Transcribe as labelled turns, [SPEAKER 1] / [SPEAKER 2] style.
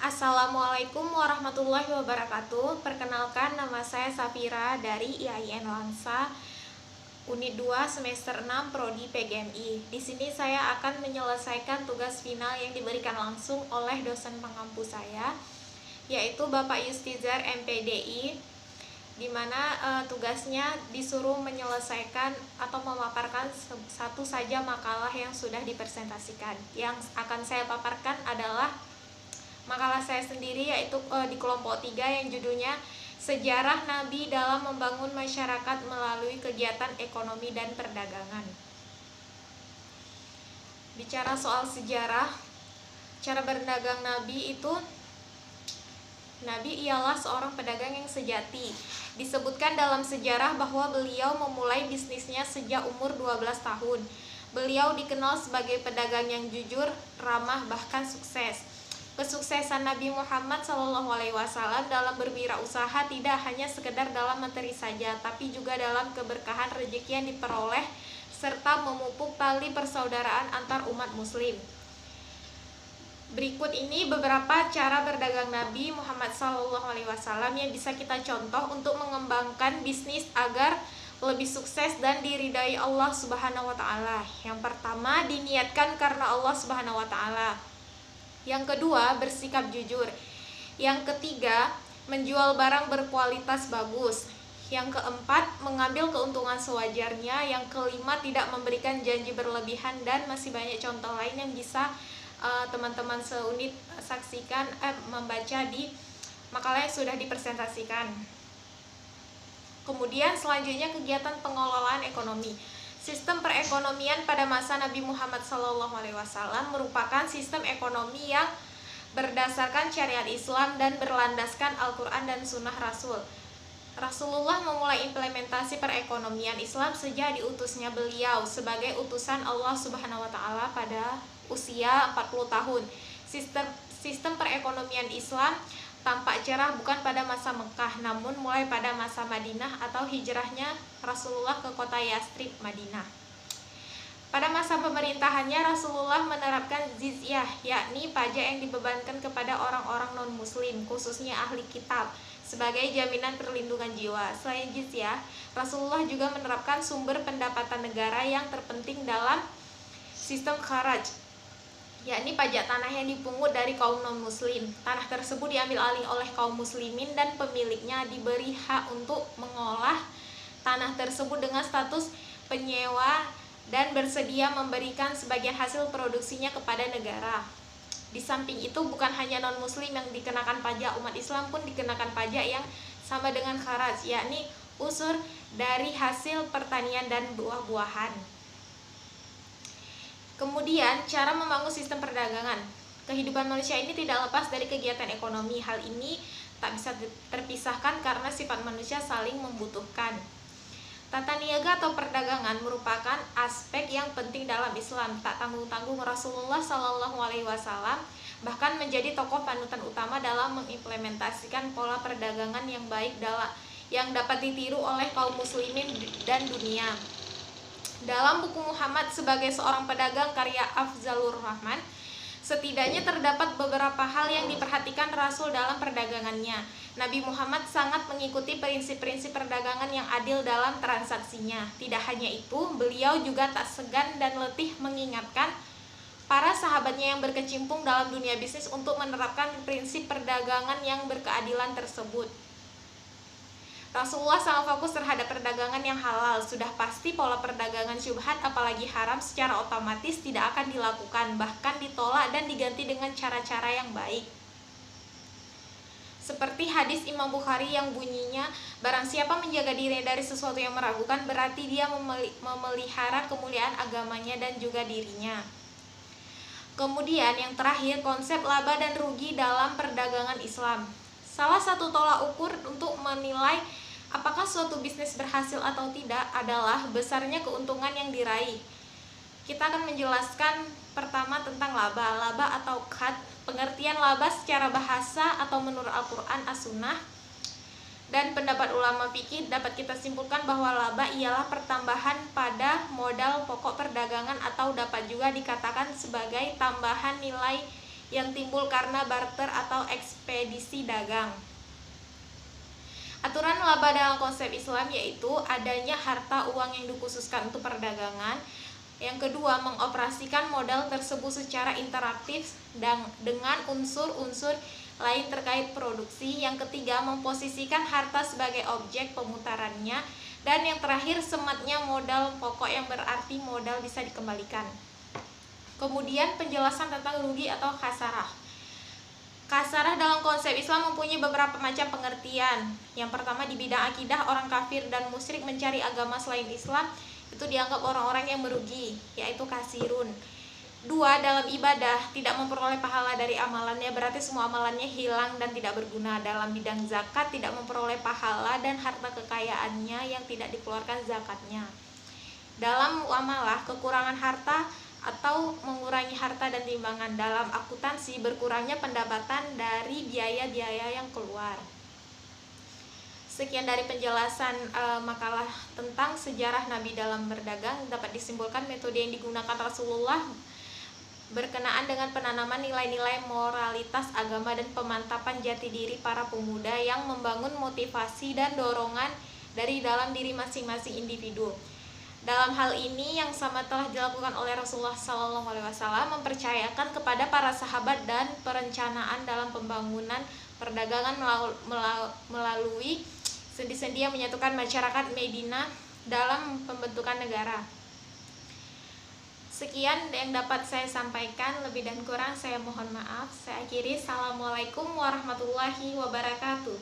[SPEAKER 1] Assalamualaikum warahmatullahi wabarakatuh. Perkenalkan, nama saya Safira dari IAIN Langsa, Unit 2 semester 6 Prodi PGMI. Di sini saya akan menyelesaikan tugas final yang diberikan langsung oleh dosen pengampu saya, yaitu Bapak Yustizar MPDI, di mana tugasnya disuruh menyelesaikan atau memaparkan satu saja makalah yang sudah dipresentasikan. Yang akan saya paparkan adalah makalah saya sendiri, yaitu di kelompok 3 yang judulnya Sejarah Nabi dalam Membangun Masyarakat Melalui Kegiatan Ekonomi dan Perdagangan. Bicara soal sejarah, cara berdagang Nabi itu, Nabi ialah seorang pedagang yang sejati. Disebutkan dalam sejarah bahwa beliau memulai bisnisnya sejak umur 12 tahun. Beliau dikenal sebagai pedagang yang jujur, ramah, bahkan sukses. Kesuksesan Nabi Muhammad SAW dalam berwirausaha tidak hanya sekedar dalam materi saja, tapi juga dalam keberkahan rezeki yang diperoleh serta memupuk tali persaudaraan antar umat muslim. Berikut ini beberapa cara berdagang Nabi Muhammad SAW yang bisa kita contoh untuk mengembangkan bisnis agar lebih sukses dan diridai Allah Subhanahu wa taala. Yang pertama, diniatkan karena Allah Subhanahu wa taala. Yang kedua, bersikap jujur. Yang ketiga, menjual barang berkualitas bagus. Yang keempat, mengambil keuntungan sewajarnya. Yang kelima, tidak memberikan janji berlebihan. Dan masih banyak contoh lain yang bisa teman-teman seunit saksikan, membaca di makalah yang sudah dipresentasikan. Kemudian selanjutnya, kegiatan pengelolaan ekonomi. Sistem perekonomian pada masa Nabi Muhammad SAW merupakan sistem ekonomi yang berdasarkan syariat Islam dan berlandaskan Al-Quran dan Sunnah Rasul. Rasulullah memulai implementasi perekonomian Islam sejak diutusnya beliau sebagai utusan Allah Subhanahu wa taala pada usia 40 tahun. Sistem perekonomian Islam tampak cerah bukan pada masa Mekah, namun mulai pada masa Madinah atau hijrahnya Rasulullah ke kota Yastrib, Madinah. Pada masa pemerintahannya, Rasulullah menerapkan jizyah, yakni pajak yang dibebankan kepada orang-orang non-muslim, khususnya ahli kitab, sebagai jaminan perlindungan jiwa. Selain jizyah, Rasulullah juga menerapkan sumber pendapatan negara yang terpenting dalam sistem kharaj, yakni pajak tanah yang dipungut dari kaum non-muslim. Tanah tersebut diambil alih oleh kaum muslimin dan pemiliknya diberi hak untuk mengolah tanah tersebut dengan status penyewa dan bersedia memberikan sebagian hasil produksinya kepada negara. Di samping itu, bukan hanya non-muslim yang dikenakan pajak, umat Islam pun dikenakan pajak yang sama dengan kharaj, yakni unsur dari hasil pertanian dan buah-buahan. Kemudian, cara membangun sistem perdagangan. Kehidupan manusia ini tidak lepas dari kegiatan ekonomi. Hal ini tak bisa terpisahkan karena sifat manusia saling membutuhkan. Tata niaga atau perdagangan merupakan aspek yang penting dalam Islam. Tak tanggung-tanggung Rasulullah SAW bahkan menjadi tokoh panutan utama dalam mengimplementasikan pola perdagangan yang baik yang dapat ditiru oleh kaum muslimin dan dunia. Dalam buku Muhammad sebagai seorang pedagang karya Afzalur Rahman, setidaknya terdapat beberapa hal yang diperhatikan Rasul dalam perdagangannya. Nabi Muhammad sangat mengikuti prinsip-prinsip perdagangan yang adil dalam transaksinya. Tidak hanya itu, beliau juga tak segan dan letih mengingatkan para sahabatnya yang berkecimpung dalam dunia bisnis untuk menerapkan prinsip perdagangan yang berkeadilan tersebut. Rasulullah sangat fokus terhadap perdagangan yang halal. Sudah pasti pola perdagangan syubhat apalagi haram secara otomatis tidak akan dilakukan, bahkan ditolak dan diganti dengan cara-cara yang baik. Seperti hadis Imam Bukhari yang bunyinya, barang siapa menjaga diri dari sesuatu yang meragukan, berarti dia memelihara kemuliaan agamanya dan juga dirinya. Kemudian yang terakhir, konsep laba dan rugi dalam perdagangan Islam. Salah satu tolak ukur untuk menilai apakah suatu bisnis berhasil atau tidak adalah besarnya keuntungan yang diraih. Kita akan menjelaskan pertama tentang laba. Laba atau qad, pengertian laba secara bahasa atau menurut Al-Quran As-Sunnah dan pendapat ulama fikih dapat kita simpulkan bahwa laba ialah pertambahan pada modal pokok perdagangan atau dapat juga dikatakan sebagai tambahan nilai yang timbul karena barter atau ekspedisi dagang. Aturan laba dalam konsep Islam yaitu adanya harta uang yang dikhususkan untuk perdagangan. Yang kedua, mengoperasikan modal tersebut secara interaktif dan dengan unsur-unsur lain terkait produksi. Yang ketiga, memposisikan harta sebagai objek pemutarannya. Dan yang terakhir, sematnya modal pokok yang berarti modal bisa dikembalikan. Kemudian penjelasan tentang rugi atau khasarah. Khasarah dalam konsep Islam mempunyai beberapa macam pengertian. Yang pertama, di bidang akidah, orang kafir dan musyrik mencari agama selain Islam itu dianggap orang-orang yang merugi, yaitu kasirun. Dua, dalam ibadah tidak memperoleh pahala dari amalannya, berarti semua amalannya hilang dan tidak berguna. Dalam bidang zakat tidak memperoleh pahala dan harta kekayaannya yang tidak dikeluarkan zakatnya. Dalam muamalah, kekurangan harta atau mengurangi harta dan timbangan. Dalam akuntansi, berkurangnya pendapatan dari biaya-biaya yang keluar. Sekian dari penjelasan makalah tentang sejarah Nabi dalam berdagang. Dapat disimpulkan metode yang digunakan Rasulullah berkenaan dengan penanaman nilai-nilai moralitas agama dan pemantapan jati diri para pemuda yang membangun motivasi dan dorongan dari dalam diri masing-masing individu. Dalam hal ini yang sama telah dilakukan oleh Rasulullah SAW, mempercayakan kepada para sahabat dan perencanaan dalam pembangunan perdagangan melalui sendi-sendi yang menyatukan masyarakat Madinah dalam pembentukan negara. Sekian yang dapat saya sampaikan, lebih dan kurang saya mohon maaf. Saya akhiri. Assalamualaikum warahmatullahi wabarakatuh.